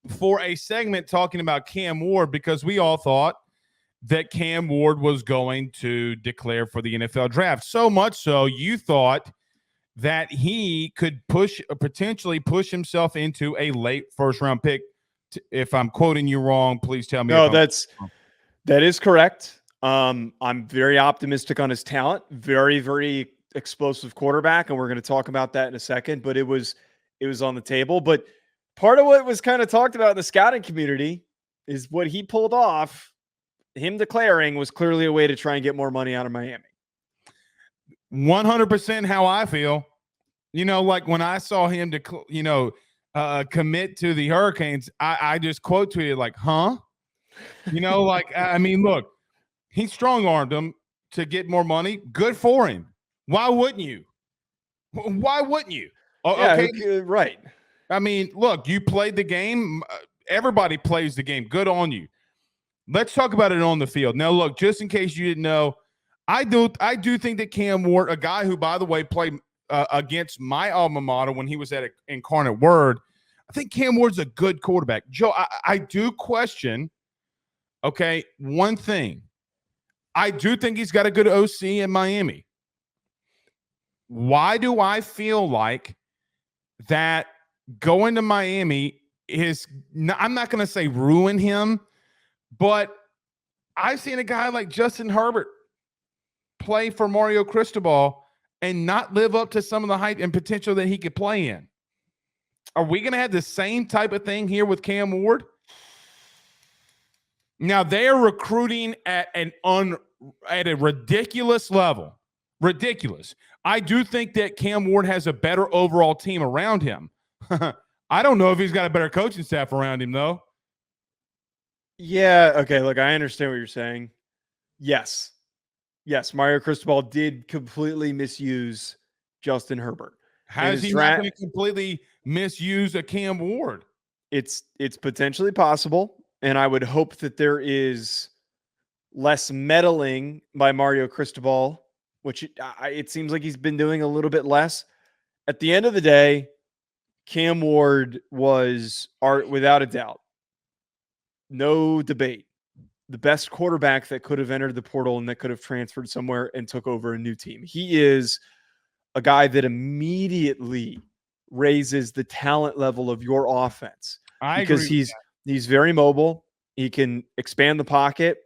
for a segment talking about Cam Ward because we all thought that Cam Ward was going to declare for the NFL draft. So much so you thought that he could potentially push himself into a late first-round pick. If I'm quoting you wrong, please tell me. No, that is correct. I'm very optimistic on his talent. Very, very explosive quarterback, and we're going to talk about that in a second. But it was on the table. But part of what was kind of talked about in the scouting community is what he pulled off. Him declaring was clearly a way to try and get more money out of Miami. 100% how I feel. Like when I saw him commit to the Hurricanes, I just quote tweeted like, huh? Look, he strong-armed him to get more money. Good for him. Why wouldn't you? Okay. Yeah, right. Look, you played the game. Everybody plays the game. Good on you. Let's talk about it on the field. Now, look, just in case you didn't know, I do think that Cam Ward, a guy who, by the way, played against my alma mater when he was at Incarnate Word, I think Cam Ward's a good quarterback. Joe, I do question, okay, one thing. I do think he's got a good OC in Miami. Why do I feel like that going to Miami is – I'm not going to say ruin him, but I've seen a guy like Justin Herbert play for Mario Cristobal and not live up to some of the hype and potential that he could play in. Are we going to have the same type of thing here with Cam Ward? Now, they are recruiting at a ridiculous level. Ridiculous. I do think that Cam Ward has a better overall team around him. I don't know if he's got a better coaching staff around him, though. Yeah, okay, look, I understand what you're saying. Yes, Mario Cristobal did completely misuse Justin Herbert. How is he not going to completely misuse a Cam Ward? It's potentially possible, and I would hope that there is less meddling by Mario Cristobal, which it seems like he's been doing a little bit less. At the end of the day, Cam Ward was, without a doubt, no debate, the best quarterback that could have entered the portal and that could have transferred somewhere and took over a new team. He is a guy that immediately raises the talent level of your offense because he's very mobile. He can expand the pocket,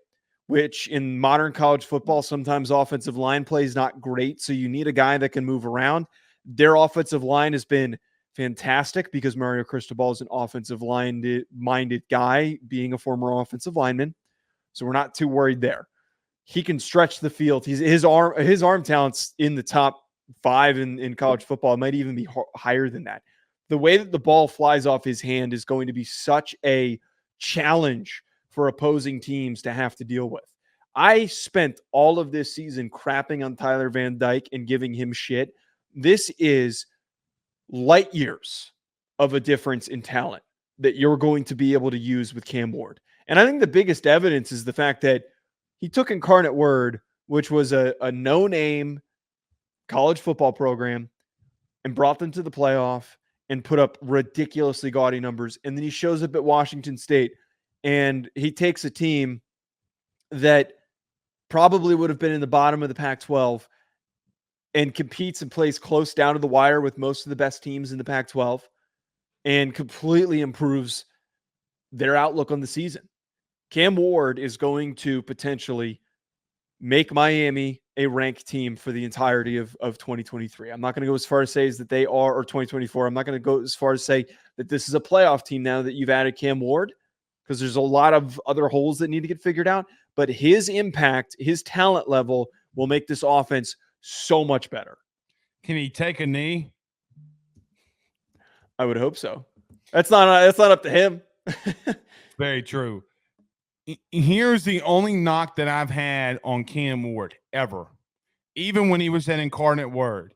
which in modern college football, sometimes offensive line play is not great. So you need a guy that can move around. Their offensive line has been fantastic because Mario Cristobal is an offensive minded guy, being a former offensive lineman. So we're not too worried there. He can stretch the field. His arm talent's in the top 5 in college football. It might even be higher than that. The way that the ball flies off his hand is going to be such a challenge for opposing teams to have to deal with. I spent all of this season crapping on Tyler Van Dyke and giving him shit. This is light years of a difference in talent that you're going to be able to use with Cam Ward. And I think the biggest evidence is the fact that he took Incarnate Word, which was a no-name college football program, and brought them to the playoff and put up ridiculously gaudy numbers. And then he shows up at Washington State and he takes a team that probably would have been in the bottom of the Pac-12 and competes and plays close down to the wire with most of the best teams in the Pac-12 and completely improves their outlook on the season. Cam Ward is going to potentially make Miami a ranked team for the entirety of 2023. I'm not going to go as far as say that they are, or 2024. I'm not going to go as far as say that this is a playoff team now that you've added Cam Ward, because there's a lot of other holes that need to get figured out. But his impact, his talent level will make this offense so much better. Can he take a knee? I would hope so. That's not up to him. Very true. Here's the only knock that I've had on Cam Ward ever, even when he was at Incarnate Word.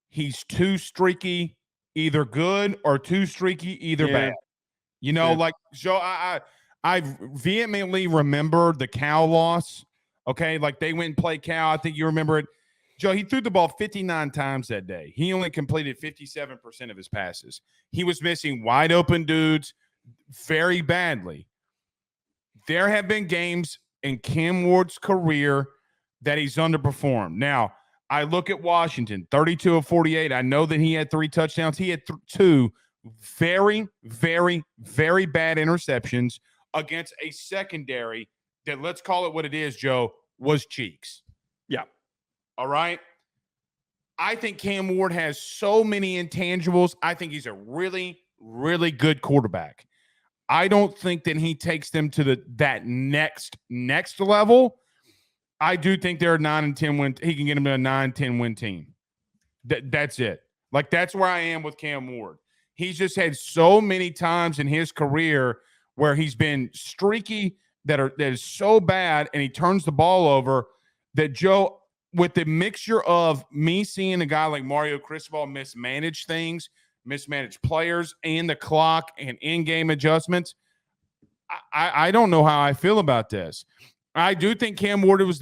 He's too streaky, either good, or too streaky, either bad. Like Joe, I vehemently remember the Cal loss. Okay, like they went and played Cal. I think you remember it. Joe, he threw the ball 59 times that day. He only completed 57% of his passes. He was missing wide open dudes. very badly. There have been games in Cam Ward's career that he's underperformed. Now, I look at Washington, 32 of 48. I know that he had 3 touchdowns. He had 2 very, very, very bad interceptions against a secondary that, let's call it what it is, Joe, was cheeks. Yeah. All right. I think Cam Ward has so many intangibles. I think he's a really, really good quarterback. I don't think that he takes them to that next level. I do think they're a 9 and 10 win. He can get them to a 9-10 win team. That's it. Like, that's where I am with Cam Ward. He's just had so many times in his career where he's been streaky that is so bad, and he turns the ball over that, Joe, with the mixture of me seeing a guy like Mario Cristobal mismanage things, mismanage players, and the clock and in-game adjustments, I don't know how I feel about this. I do think Cam Ward was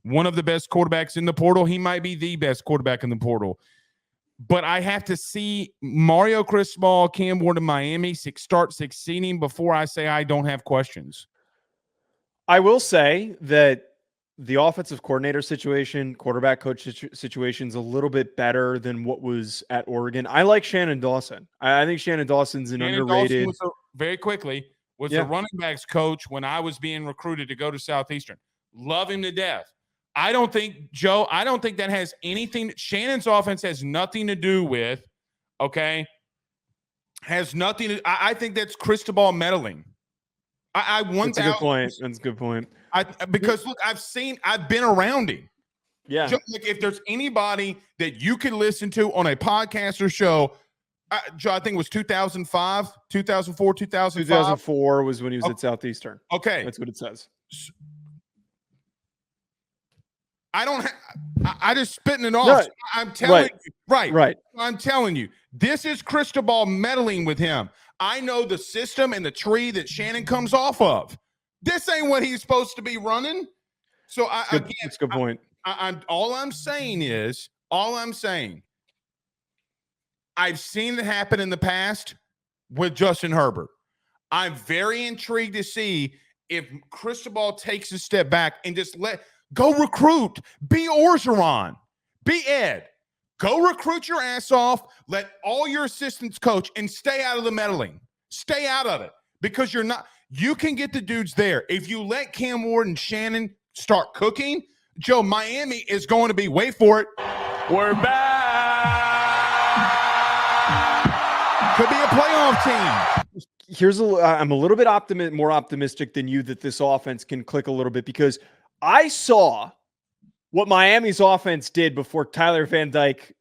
one of the best quarterbacks in the portal. He might be the best quarterback in the portal. But I have to see Mario Cristobal, Cam Ward in Miami start succeeding before I say I don't have questions. I will say that the offensive coordinator situation, quarterback coach situation is a little bit better than what was at Oregon. I like Shannon Dawson. I think Shannon Dawson's underrated. Dawson was the running backs coach when I was being recruited to go to Southeastern. Love him to death. I don't think that has anything. Shannon's offense has nothing to do with, okay? Has nothing to, I think that's Cristobal meddling. That's a good point. That's a good point. Because look, I've been around him. Yeah. Like, if there's anybody that you can listen to on a podcast or show, Joe, I think it was 2005, 2004, 2005. 2004 was when he was at Southeastern. Okay. That's what it says. I just spitting it off. No, I'm telling you. Right. I'm telling you. This is Cristobal meddling with him. I know the system and the tree that Shannon comes off of. This ain't what he's supposed to be running. So that's a good point. All I'm saying, I've seen it happen in the past with Justin Herbert. I'm very intrigued to see if Cristobal takes a step back and just go recruit. Be Orgeron. Be Ed. Go recruit your ass off. Let all your assistants coach and stay out of the meddling. Stay out of it, because you can get the dudes there. If you let Cam Ward and Shannon start cooking, Joe, Miami is going to be, wait for it, we're back. Could be a playoff team. I'm a little bit more optimistic than you that this offense can click a little bit, because I saw what Miami's offense did before Tyler Van Dyke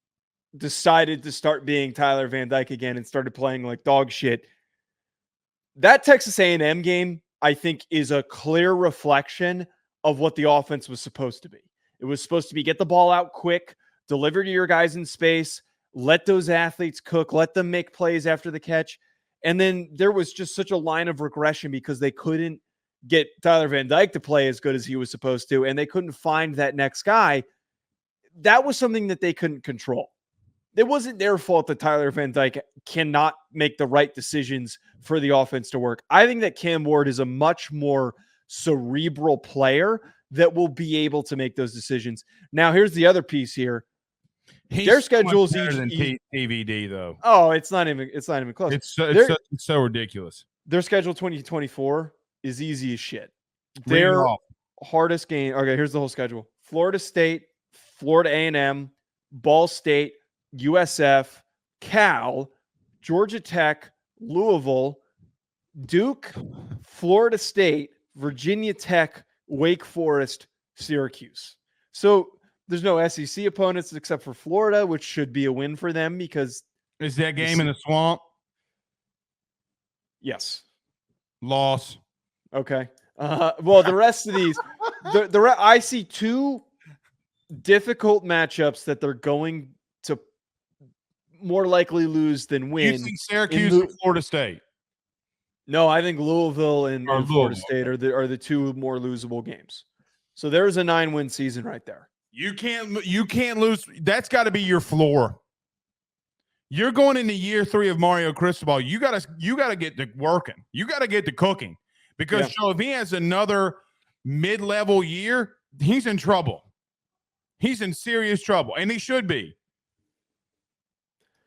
decided to start being Tyler Van Dyke again and started playing like dog shit. That Texas A&M game, I think, is a clear reflection of what the offense was supposed to be. It was supposed to be get the ball out quick, deliver to your guys in space, let those athletes cook, let them make plays after the catch. And then there was just such a line of regression because they couldn't get Tyler Van Dyke to play as good as he was supposed to, and they couldn't find that next guy. That was something that they couldn't control. It wasn't their fault that Tyler Van Dyke cannot make the right decisions for the offense to work. I think that Cam Ward is a much more cerebral player that will be able to make those decisions. Now, here's the other piece here. Their schedules better than TVD, though. Oh, it's not even close. It's so ridiculous. Their schedule 2024 is easy as shit. Their hardest game. Okay, here's the whole schedule: Florida State, Florida A&M, Ball State, USF, Cal, Georgia Tech, Louisville, Duke, Florida State, Virginia Tech, Wake Forest, Syracuse. So there's no SEC opponents except for Florida, which should be a win for them because is that game in the swamp? Yes. Loss. Okay. Well, the rest of these, I see two difficult matchups that they're going to more likely lose than win. You think Syracuse and Florida State? No, I think Louisville and Florida State are the two more losable games. So there's a 9-win season right there. You can't lose. That's got to be your floor. You're going into year 3 of Mario Cristobal. You gotta get to working. You gotta get to cooking. Because Joe, if he has another mid-level year, he's in trouble. He's in serious trouble, and he should be.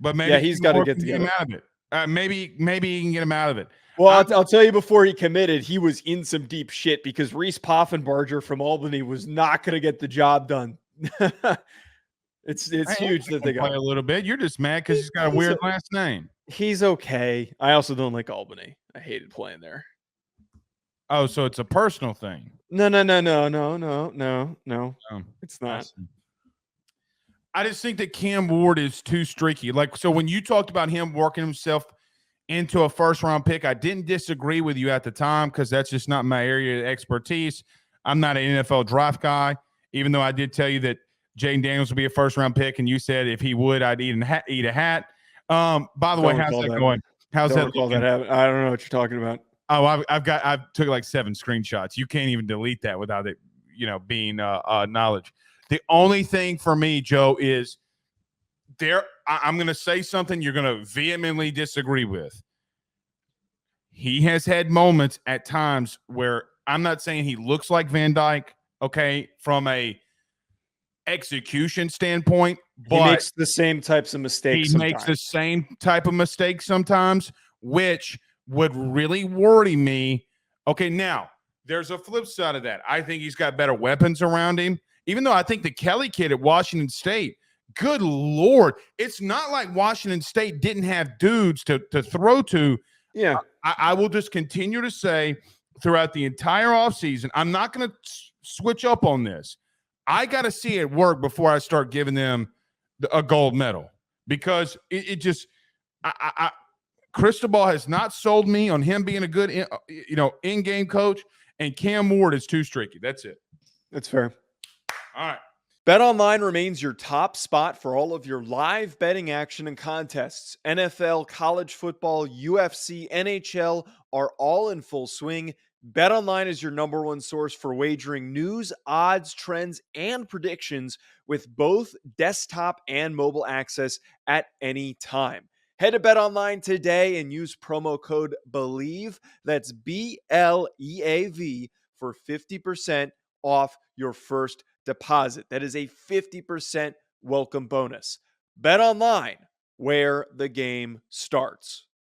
But maybe he's got to get him together. out of it. Maybe he can get him out of it. Well, I'll tell you, before he committed, he was in some deep shit because Reese Poffenbarger from Albany was not going to get the job done. It's huge that they got a little bit. You're just mad because he's got a weird last name. He's okay. I also don't like Albany. I hated playing there. Oh, so it's a personal thing. No. It's not. I just think that Cam Ward is too streaky. Like, so when you talked about him working himself into a first-round pick, I didn't disagree with you at the time because that's just not my area of expertise. I'm not an NFL draft guy, even though I did tell you that Jaden Daniels would be a first-round pick, and you said if he would, I'd eat a hat. By the way, how's that going? How's that looking? I don't know what you're talking about. Oh, I've took like 7 screenshots. You can't even delete that without it, being knowledge. The only thing for me, Joe, is I'm going to say something you're going to vehemently disagree with. He has had moments at times where I'm not saying he looks like Van Dyke, okay, from a execution standpoint, but he makes the same types of mistakes. He makes the same type of mistakes sometimes, which would really worry me. Okay, now there's a flip side of that. I think he's got better weapons around him. Even though I think the Kelly kid at Washington State, good Lord, it's not like Washington State didn't have dudes to throw to. Yeah. I will just continue to say throughout the entire offseason, I'm not going to switch up on this. I got to see it work before I start giving them a gold medal because it just Cristobal has not sold me on him being a good in-game coach, and Cam Ward is too streaky. That's it. That's fair. All right. BetOnline remains your top spot for all of your live betting action and contests. NFL, college football, UFC, NHL are all in full swing. BetOnline is your #1 source for wagering news, odds, trends, and predictions with both desktop and mobile access at any time. Head to BetOnline today and use promo code BELIEVE, that's BLEAV, for 50% off your first deposit. That is a 50% welcome bonus. BetOnline, where the game starts.